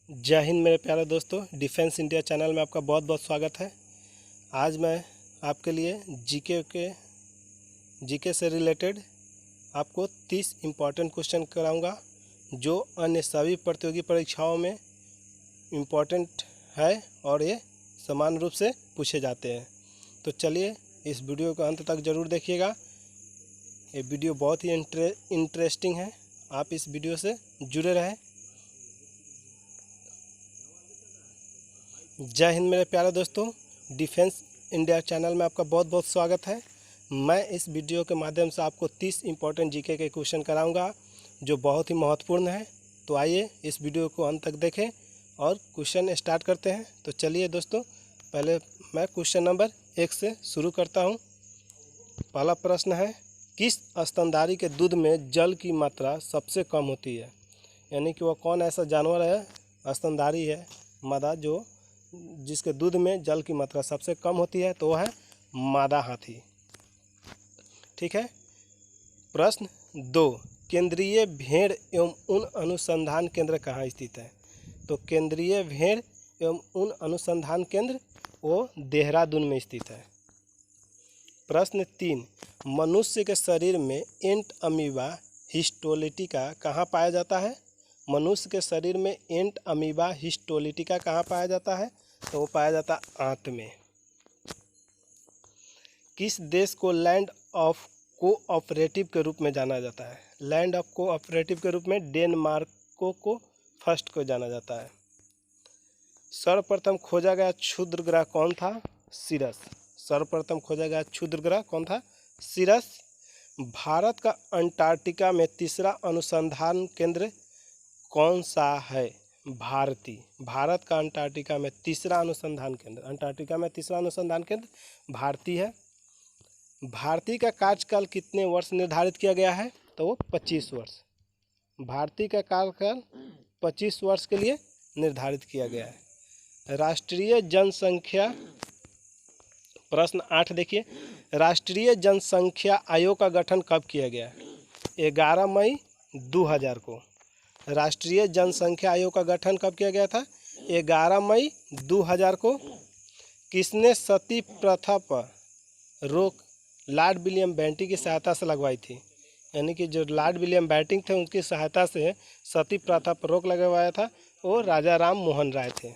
जय हिंद मेरे प्यारे दोस्तों, डिफेंस इंडिया चैनल में आपका बहुत बहुत स्वागत है। आज मैं आपके लिए जीके से रिलेटेड आपको 30 इम्पॉर्टेंट क्वेश्चन कराऊंगा जो अन्य सभी प्रतियोगी परीक्षाओं में इम्पॉर्टेंट है और ये समान रूप से पूछे जाते हैं। तो चलिए इस वीडियो को अंत तक ज़रूर देखिएगा। ये वीडियो बहुत ही इंटरेस्टिंग है, आप इस वीडियो से जुड़े रहें। जय हिंद मेरे प्यारे दोस्तों, डिफेंस इंडिया चैनल में आपका बहुत बहुत स्वागत है। मैं इस वीडियो के माध्यम से आपको 30 इम्पोर्टेंट जीके के क्वेश्चन कराऊंगा जो बहुत ही महत्वपूर्ण है। तो आइए इस वीडियो को अंत तक देखें और क्वेश्चन स्टार्ट करते हैं। तो चलिए दोस्तों, पहले मैं क्वेश्चन नंबर 1 से शुरू करता हूं। पहला प्रश्न है, किस स्तनधारी के दूध में जल की मात्रा सबसे कम होती है? यानी कि वह कौन ऐसा जानवर है, स्तनधारी है, मादा, जिसके दूध में जल की मात्रा सबसे कम होती है? तो वह है मादा हाथी। ठीक है। प्रश्न 2, केंद्रीय भेड़ एवं ऊन अनुसंधान केंद्र कहाँ स्थित है? तो केंद्रीय भेड़ एवं ऊन अनुसंधान केंद्र वो देहरादून में स्थित है। प्रश्न 3, मनुष्य के शरीर में एंट अमीबा हिस्टोलिटिका कहाँ पाया जाता है? मनुष्य के शरीर में एंट अमीबा हिस्टोलिटिका कहाँ पाया जाता है? तो वो पाया जाता है आंत में। किस देश को लैंड ऑफ कोऑपरेटिव के रूप में जाना जाता है? लैंड ऑफ कोऑपरेटिव के रूप में डेनमार्क को फर्स्ट को जाना जाता है। सर्वप्रथम खोजा गया क्षुद्र ग्रह कौन था? सीरस। सर्वप्रथम खोजा गया क्षुद्र ग्रह कौन था? सीरस। भारत का अंटार्कटिका में तीसरा अनुसंधान केंद्र कौन सा है? भारत का अंटार्कटिका में तीसरा अनुसंधान केंद्र भारती है। भारती का कार्यकाल कितने वर्ष निर्धारित किया गया है? तो वो 25 वर्ष। भारती का कार्यकाल 25 वर्ष के लिए निर्धारित किया गया है। राष्ट्रीय जनसंख्या, प्रश्न 8 देखिए, राष्ट्रीय जनसंख्या आयोग का गठन कब किया गया? 11 मई 2000 को। राष्ट्रीय जनसंख्या आयोग का गठन कब किया गया था? 11 मई 2000 को। किसने सती प्रथा पर रोक लॉर्ड विलियम बेंटिंक की सहायता से लगवाई थी? यानी कि जो लॉर्ड विलियम बेंटिंक थे उनकी सहायता से सती प्रथा पर रोक लगवाया था वो राजा राम मोहन राय थे।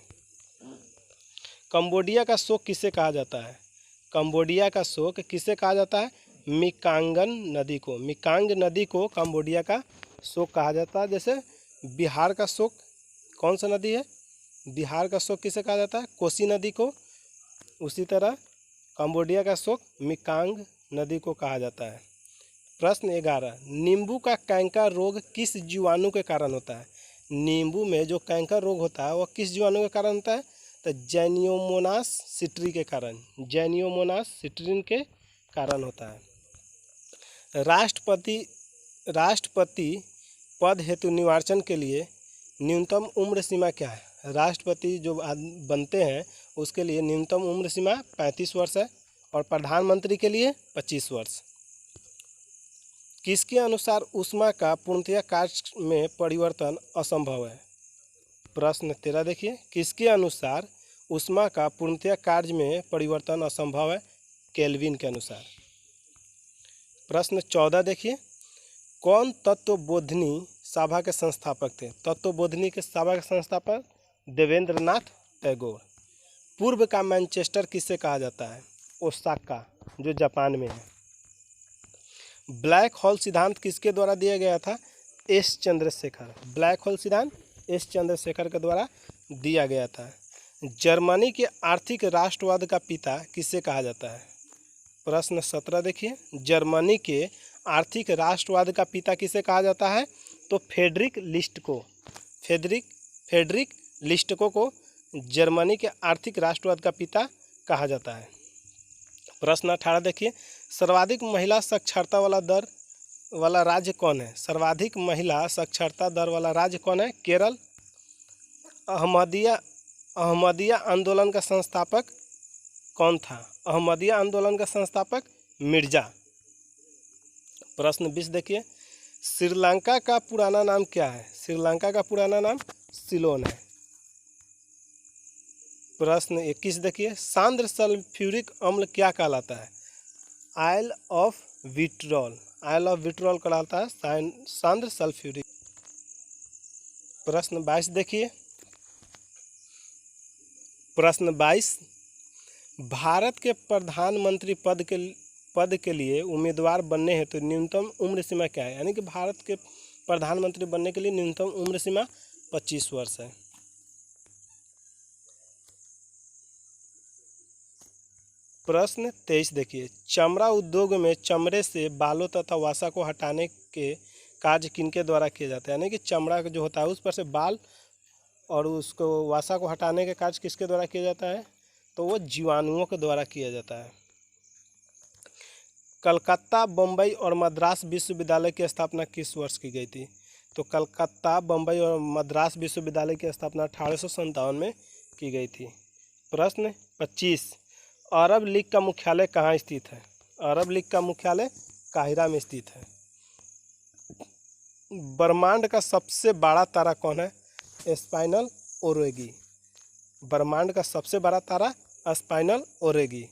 कंबोडिया का शोक किसे कहा जाता है? कंबोडिया का शोक किसे कहा जाता है? मिकांगन नदी को। मिकांग नदी को कंबोडिया का शोक कहा जाता है। जैसे बिहार का शोक कौन सा नदी है? बिहार का शोक किसे कहा जाता है? कोसी नदी को। उसी तरह कंबोडिया का शोक मिकांग नदी को कहा जाता है। प्रश्न 11, नींबू का कैंकर रोग किस जीवाणु के कारण होता है? नींबू में जो कैंकर रोग होता है वह किस जीवाणु के कारण होता है? तो जेनियोमोनास सिट्री के कारण, जेनियोमोनास सिट्रीन के कारण होता है। राष्ट्रपति पद हेतु निर्वाचन के लिए न्यूनतम उम्र सीमा क्या है? राष्ट्रपति जो बनते हैं उसके लिए न्यूनतम उम्र सीमा 35 वर्ष है और प्रधानमंत्री के लिए 25 वर्ष। किसके अनुसार ऊष्मा का पूर्णतया कार्य में परिवर्तन असंभव है? प्रश्न 13 देखिए, किसके अनुसार ऊष्मा का पूर्णतया कार्य में परिवर्तन असंभव है? केल्विन के अनुसार। प्रश्न 14 देखिए, कौन तत्वबोधिनी सभा के संस्थापक थे? तत्वबोधिनी के सभा के संस्थापक देवेंद्रनाथ टैगोर। पूर्व का मैनचेस्टर किसे कहा जाता है? ओसाका, जो जापान में है। ब्लैक होल सिद्धांत किसके द्वारा दिया गया था? एस चंद्रशेखर। ब्लैक होल सिद्धांत एस चंद्रशेखर के द्वारा दिया गया था। जर्मनी के आर्थिक राष्ट्रवाद का पिता किसे कहा जाता है? प्रश्न 17 देखिए, जर्मनी के आर्थिक राष्ट्रवाद का पिता किसे कहा जाता है? तो फ्रेडरिक लिस्टको को जर्मनी के आर्थिक राष्ट्रवाद का पिता कहा जाता है। प्रश्न 18 देखिए, सर्वाधिक महिला साक्षरता वाला राज्य कौन है? सर्वाधिक महिला साक्षरता दर वाला राज्य कौन है? केरल। अहमदिया आंदोलन का संस्थापक कौन था? अहमदिया आंदोलन का संस्थापक मिर्जा। प्रश्न 20 देखिए, श्रीलंका का पुराना नाम क्या है? श्रीलंका का पुराना नाम सिलोन है। प्रश्न 21 देखिए, सांद्र सल्फ्यूरिक अम्ल क्या कहलाता है? Oil of vitriol. Oil of vitriol कहलाता है सांद्र सल्फ्यूरिक। प्रश्न 22 देखिए, प्रश्न 22, भारत के प्रधानमंत्री पद के लिए उम्मीदवार बनने हेतु न्यूनतम उम्र सीमा क्या है? यानी कि भारत के प्रधानमंत्री बनने के लिए न्यूनतम उम्र सीमा 25 वर्ष है। प्रश्न 23 देखिए, चमड़ा उद्योग में चमड़े से बालों तथा वसा को हटाने के कार्य किनके द्वारा किया जाता है? यानी कि चमड़ा जो होता है उस पर से बाल और उसको वसा को हटाने के कार्य किसके द्वारा किया जाता है? तो वो जीवाणुओं के द्वारा किया जाता है। कलकत्ता, बम्बई और मद्रास विश्वविद्यालय की स्थापना किस वर्ष की गई थी? तो कलकत्ता, बम्बई और मद्रास विश्वविद्यालय की स्थापना 1857 में की गई थी। प्रश्न 25, अरब लीग का मुख्यालय कहाँ स्थित है? अरब लीग का मुख्यालय काहिरा में स्थित है। ब्रह्मांड का सबसे बड़ा तारा कौन है? स्पाइनल ओरेगी। ब्रह्मांड का सबसे बड़ा तारा स्पाइनल ओरेगी।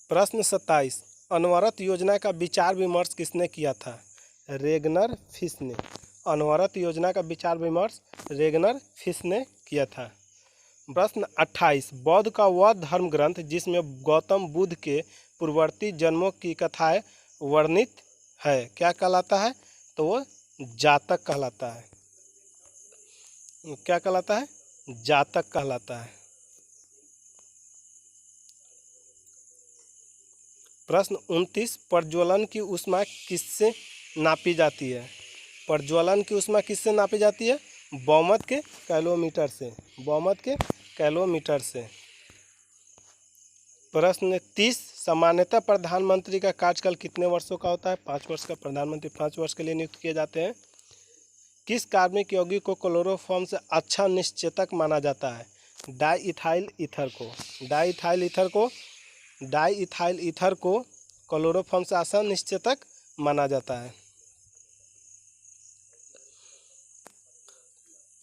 प्रश्न 27, अनवरत योजना का विचार विमर्श किसने किया था? रेगनर फिश ने। अनवरत योजना का विचार विमर्श रेगनर फिश ने किया था। प्रश्न 28, बौद्ध का वह धर्म ग्रंथ जिसमें गौतम बुद्ध के पूर्ववर्ती जन्मों की कथाएं वर्णित है क्या कहलाता है? तो वो जातक कहलाता है। क्या कहलाता है? जातक कहलाता है। प्रश्न 29, प्रज्वलन की ऊष्मा किससे नापी जाती है? प्रज्वलन की ऊष्मा किससे नापी जाती है? बौमत के कैलोमीटर से। बौमत के कैलोमीटर से। प्रश्न 30, सामान्यतः प्रधानमंत्री का कार्यकाल कितने वर्षों का होता है? 5 वर्ष का। प्रधानमंत्री 5 वर्ष के लिए नियुक्त किए जाते हैं। किस कार्बनिक यौगिक को क्लोरोफॉर्म से अच्छा निश्चेतक माना जाता है? डाईइथाइल ईथर को। डाईइथाइल ईथर को क्लोरोफॉर्म से अच्छा निश्चेतक माना जाता है।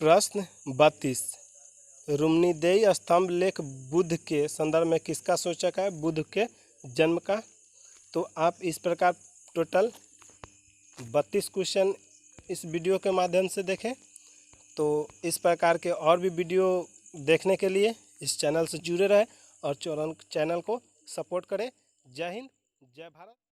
प्रश्न 32, रुम्नीदेई स्तंभ लेख बुद्ध के संदर्भ में किसका सूचक है? बुद्ध के जन्म का। तो आप इस प्रकार टोटल 32 क्वेश्चन इस वीडियो के माध्यम से देखें। तो इस प्रकार के और भी वीडियो देखने के लिए इस चैनल से जुड़े रहें और चैनल को सपोर्ट करें। जय हिंद, जय भारत।